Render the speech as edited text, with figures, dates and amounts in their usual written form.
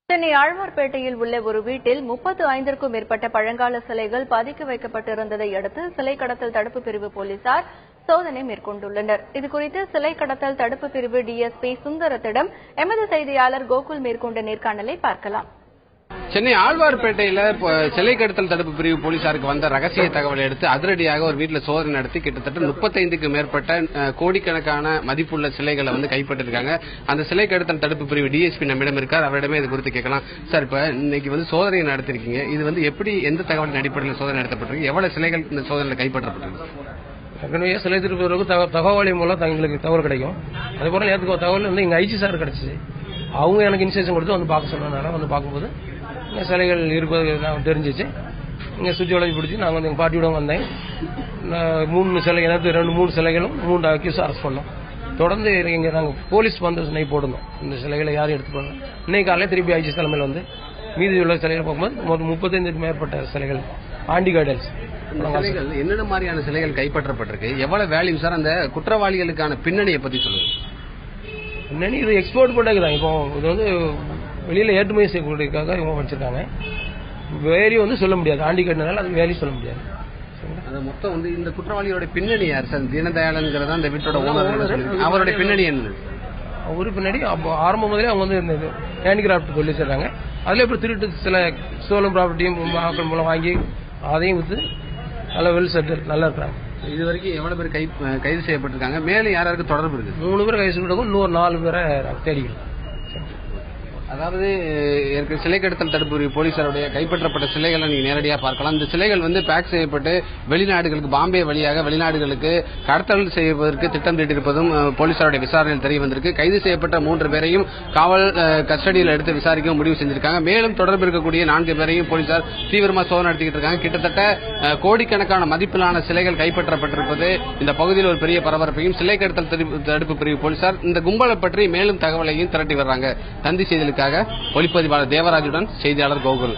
சென்னை ஆழ்வார்பேட்டையில் உள்ள ஒரு வீட்டில் 35க்கும் மேற்பட்ட பழங்கால சிலைகள் பதுக்கி வைக்கப்பட்டிருந்ததை அடுத்து சிலை கடத்தல் தடுப்பு பிரிவு போலீசார் சோதனை மேற்கொண்டுள்ளனர். இதுகுறித்து சிலை கடத்தல் தடுப்பு பிரிவு டிஎஸ்பி சுந்தரத்திடம் எமது செய்தியாளர் கோகுல் மேற்கொண்ட நேர்காணலை பார்க்கலாம். சென்னை ஆழ்வார்பேட்டையில சிலை கடத்தல் தடுப்பு பிரிவு போலீசாருக்கு வந்த ரகசிய தகவலை எடுத்து அதிரடியாக ஒரு வீட்டில் சோதனை நடத்தி கிட்டத்தட்ட 35க்கும் மேற்பட்ட கோடிக்கணக்கான மதிப்புள்ள சிலைகளை கைப்பற்றிருக்காங்க. அந்த சிலை கடத்தல் தடுப்பு பிரிவு டிஎஸ்பி நம்மிடம் இருக்கார். அவரிடமே இது குறித்து கேட்கலாம். சார், இப்ப இன்னைக்கு சோதனை நடத்திருக்கீங்க. இது எப்படி எந்த தகவலின் அடிப்படையில் சோதனை நடத்தப்பட்டிருக்கு? எவ்வளவு சிலைகள் இந்த சோதனையில் கைப்பற்றப்பட்டிருக்கு? ஏற்கனவே சிலை திருப்பவருக்கு தகவலி மூலம் எங்களுக்கு தகவல் கிடைக்கும். அதேபோல நேரத்துக்கு தகவல் எங்க ஐஜி சார் கிடைச்சிச்சு. அவங்க எனக்கு இன்ஸ்ட்ரக்ஷன் கொடுத்து பார்க்க சொன்னதுனால பார்க்கும்போது இங்கே சிலைகள் இருப்பது நான் தெரிஞ்சிச்சு. இங்கே சுற்றி வளைச்சி பிடிச்சி நாங்கள் எங்கள் பாட்டியோட வந்தேன். 3 சிலை, எனக்கு 2-3 சிலைகளும் 3 அக்யூஸ் அரெஸ்ட் பண்ணோம். தொடர்ந்து இங்கே நாங்கள் போலீஸ் வந்து போடணும். இந்த சிலைகளை யாரும் எடுத்து போனோம். இன்னைக்கு காலையில் திருப்பி ஐஜி தலைமையில் மீதி உள்ள சிலைகள் பார்க்கும்போது 35க்கும் மேற்பட்ட சிலைகள் ஆண்டி கார்டல்ஸ் என்னென்ன மாதிரியான சிலைகள் கைப்பற்றப்பட்டிருக்கு? எவ்வளவு வேல்யூ சார்? அந்த குற்றவாளிகளுக்கான பின்னணியை பத்தி சொல்லுங்க. பின்னணி இது எக்ஸ்போர்ட் பண்ணதான். இப்போ இது வெளியில ஏற்றுமதி செய்யக்கூடியதுக்காக இவங்க வச்சிருக்காங்க. வேல்யூ சொல்ல முடியாது. ஆண்டி கார்டுனால அது வேல்யூ சொல்ல முடியாது. மொத்தம் இந்த குற்றவாளியோட பின்னணி யார் சார்? தீனதயாளன்கிறதா இந்த வீட்டோட ஓனர். அவருடைய பின்னணி என்ன? அவரு பின்னாடி ஆரம்பம் முதலே அவங்க ஹேண்டிகிராஃப்ட் சொல்லி வச்சிருக்காங்க. அதுல இப்ப திருட்டு சில ஸ்டோலன் ப்ராப்பர்ட்டியும் மக்கள் மூலம் வாங்கி அதையும் வித்து நல்ல வெல் செட்டில் நல்லா இருக்கிறாங்க. இது வரைக்கும் எவ்வளவு பேர் கைது செய்யப்பட்டிருக்காங்க? மேலும் யாராருக்கு தொடர்பு இருக்கு? 3 பேர் கைது செய்யப்பட்டிருக்கும். இன்னொரு 4 பேரை தேடிக்கலாம். அதாவது சிலை கடத்தல் தடுப்பு பிரிவு போலீசாருடைய கைப்பற்றப்பட்ட சிலைகளை நீங்க நேரடியாக பார்க்கலாம். இந்த சிலைகள் பேக் செய்யப்பட்டு வெளிநாடுகளுக்கு, பாம்பே வழியாக வெளிநாடுகளுக்கு கடத்தல் செய்வதற்கு திட்டம் தீட்டிருப்பதும் போலீசாருடைய விசாரணையில் தெரிய வந்திருக்கு. கைது செய்யப்பட்ட 3 பேரையும் காவல் கஸ்டடியில் எடுத்து விசாரிக்கவும் முடிவு செஞ்சிருக்காங்க. மேலும் தொடர்பு இருக்கக்கூடிய 4 பேரையும் போலீசார் தீவிரமாக சோதனை நடத்திக்கிட்டு இருக்காங்க. கிட்டத்தட்ட கோடிக்கணக்கான மதிப்பிலான சிலைகள் கைப்பற்றப்பட்டிருப்பது இந்த பகுதியில் ஒரு பெரிய பரபரப்பையும், சிலை கடத்தல் தடுப்பு பிரிவு போலீசார் இந்த கும்பலை பற்றி மேலும் தகவலையும் திரட்டி வர்றாங்க. தந்தி செய்திகளுக்காக ஒளிப்பதிவாளர் தேவராஜுடன் செய்தியாளர் கோகுல்.